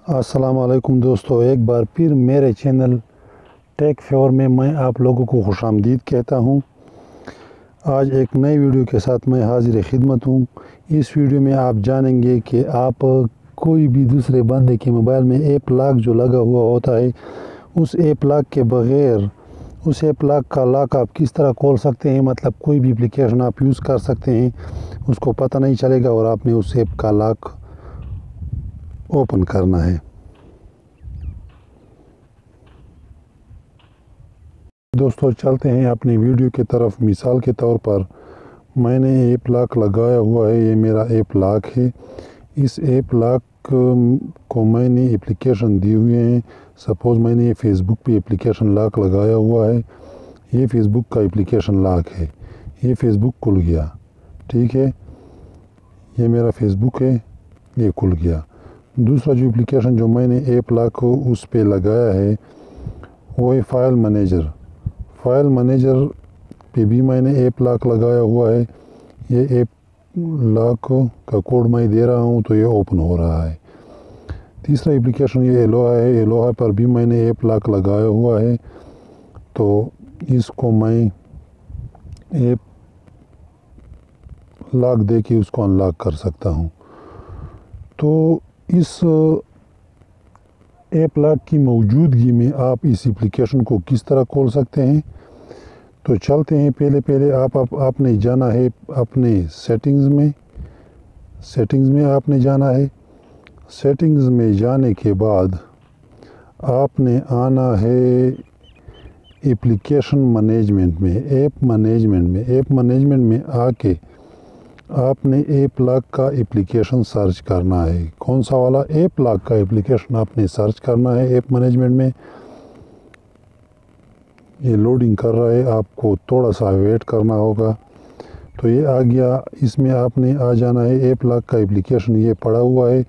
अस्सलाम वालेकुम दोस्तों, एक बार फिर मेरे चैनल टेक फेवर में मैं आप लोगों को खुशामदीद कहता हूं। आज एक नई वीडियो के साथ मैं हाजिर खिदमत हूं। इस वीडियो में आप जानेंगे कि आप कोई भी दूसरे बंदे के मोबाइल में ऐप लॉक जो लगा हुआ होता है, उस ऐप लॉक के बग़ैर उस ऐप लॉक का लॉक आप किस तरह खोल सकते हैं। मतलब कोई भी एप्लीकेशन आप यूज़ कर सकते हैं, उसको पता नहीं चलेगा और आपने उस ऐप का लॉक ओपन करना है। दोस्तों चलते हैं अपनी वीडियो की तरफ। मिसाल के तौर पर मैंने ऐप लॉक लगाया हुआ है, ये मेरा ऐप लॉक है। इस ऐप लॉक को मैंने एप्लीकेशन दी हुई हैं। सपोज़ मैंने ये फेसबुक पे एप्लीकेशन लॉक लगाया हुआ है, ये फेसबुक का एप्लीकेशन लॉक है। ये फेसबुक खुल गया, ठीक है, ये मेरा फेसबुक है, ये खुल गया। दूसरा जो एप्लीकेशन जो मैंने ऐप लॉक उस पे लगाया है वो है फाइल मैनेजर। फाइल मैनेजर पे भी मैंने ऐप लॉक लगाया हुआ है। ये ऐप लॉक का कोड मैं दे रहा हूँ तो ये ओपन हो रहा है। तीसरा एप्लीकेशन ये एलोहा है। एलोहा पर भी मैंने ऐप लॉक लगाया हुआ है, तो इसको मैं ऐप लॉक दे के उसको अनलॉक कर सकता हूँ। तो इस ऐप लॉक की मौजूदगी में आप इस एप्लीकेशन को किस तरह खोल सकते हैं, तो चलते हैं। पहले आपने जाना है अपने सेटिंग्स में आपने जाना है। सेटिंग्स में जाने के बाद आपने आना है एप्लीकेशन मैनेजमेंट में, ऐप मैनेजमेंट में आके आपने ऐप लॉक का एप्लीकेशन सर्च करना है। कौन सा वाला? ऐप लॉक का एप्लीकेशन आपने सर्च करना है ऐप मैनेजमेंट में। ये लोडिंग कर रहा है, आपको थोड़ा सा वेट करना होगा। तो ये आ गया। इसमें आपने आ जाना है। ऐप लॉक का एप्लीकेशन ये पड़ा हुआ है,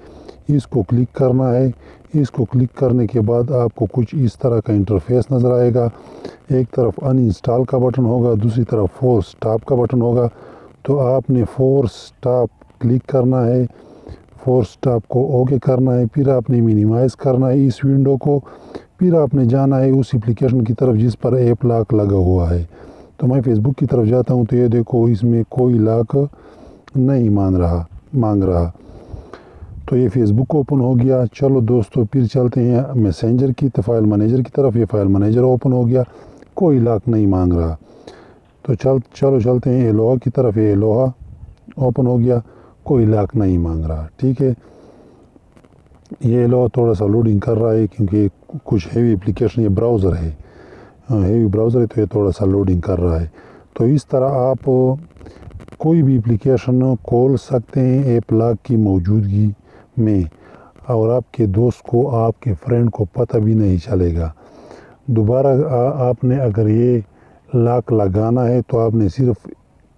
इसको क्लिक करना है। इसको क्लिक करने के बाद आपको कुछ इस तरह का इंटरफेस नज़र आएगा। एक तरफ अनइंस्टॉल का बटन होगा, दूसरी तरफ फोर्स स्टॉप का बटन होगा। तो आपने फोर्स स्टॉप क्लिक करना है, फोर्स स्टॉप को ओके करना है। फिर आपने मिनिमाइज़ करना है इस विंडो को। फिर आपने जाना है उस एप्लीकेशन की तरफ जिस पर ऐप लॉक लगा हुआ है। तो मैं फेसबुक की तरफ जाता हूँ, तो ये देखो इसमें कोई लॉक नहीं मांग रहा। तो ये फेसबुक ओपन हो गया। चलो दोस्तों फिर चलते हैं मैसेंजर की फाइल मैनेजर की तरफ। ये फाइल मैनेजर ओपन हो गया, कोई लॉक नहीं मांग रहा। तो चलो चलते हैं एलोहा की तरफ। ये एलोहा ओपन हो गया, कोई लॉक नहीं मांग रहा, ठीक है। ये एलोहा थोड़ा सा लोडिंग कर रहा है क्योंकि कुछ हेवी एप्लीकेशन, ये ब्राउज़र है, हेवी ब्राउज़र है, तो ये थोड़ा सा लोडिंग कर रहा है। तो इस तरह आप कोई भी एप्लीकेशन खोल सकते हैं ऐप लॉक की मौजूदगी में, और आपके दोस्त को, आपके फ्रेंड को पता भी नहीं चलेगा। दोबारा आपने अगर ये लॉक लगाना है तो आपने सिर्फ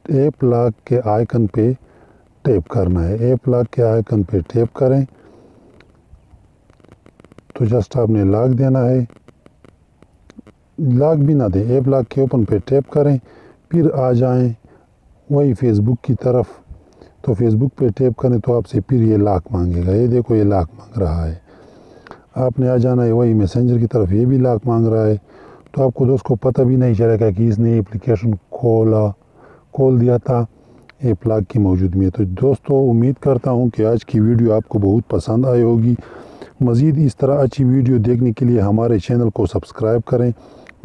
ऐप लॉक के आइकन पे टैप करना है। ऐप लॉक के आइकन पे टैप करें तो जस्ट आपने लॉक देना है। लॉक भी ना दें, ऐप लॉक के ओपन पे टैप करें, फिर आ जाएं वही फेसबुक की तरफ। तो फेसबुक पे टैप करें तो आपसे फिर ये लॉक मांगेगा। ये देखो ये लॉक मांग रहा है। आपने आ जाना है वही मैसेंजर की तरफ, ये भी लॉक मांग रहा है। तो आपको दोस्त को पता भी नहीं चलेगा कि इसने एप्लीकेशन खोल दिया था ऐप लॉक की मौजूदगी में। तो दोस्तों उम्मीद करता हूँ कि आज की वीडियो आपको बहुत पसंद आई होगी। मज़ीद इस तरह अच्छी वीडियो देखने के लिए हमारे चैनल को सब्सक्राइब करें,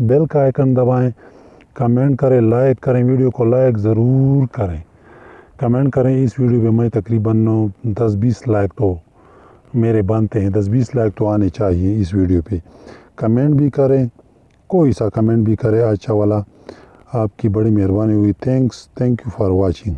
बेल का आइकन दबाएं, कमेंट करें, लाइक करें, वीडियो को लाइक ज़रूर करें, कमेंट करें। इस वीडियो पे मैं तकरीबन 10-20 लाइक तो मेरे बनते हैं, 10-20 लाइक तो आने चाहिए इस वीडियो पे। कमेंट भी करें, कोई सा कमेंट भी करें अच्छा वाला, आपकी बड़ी मेहरबानी हुई। Thank you for watching.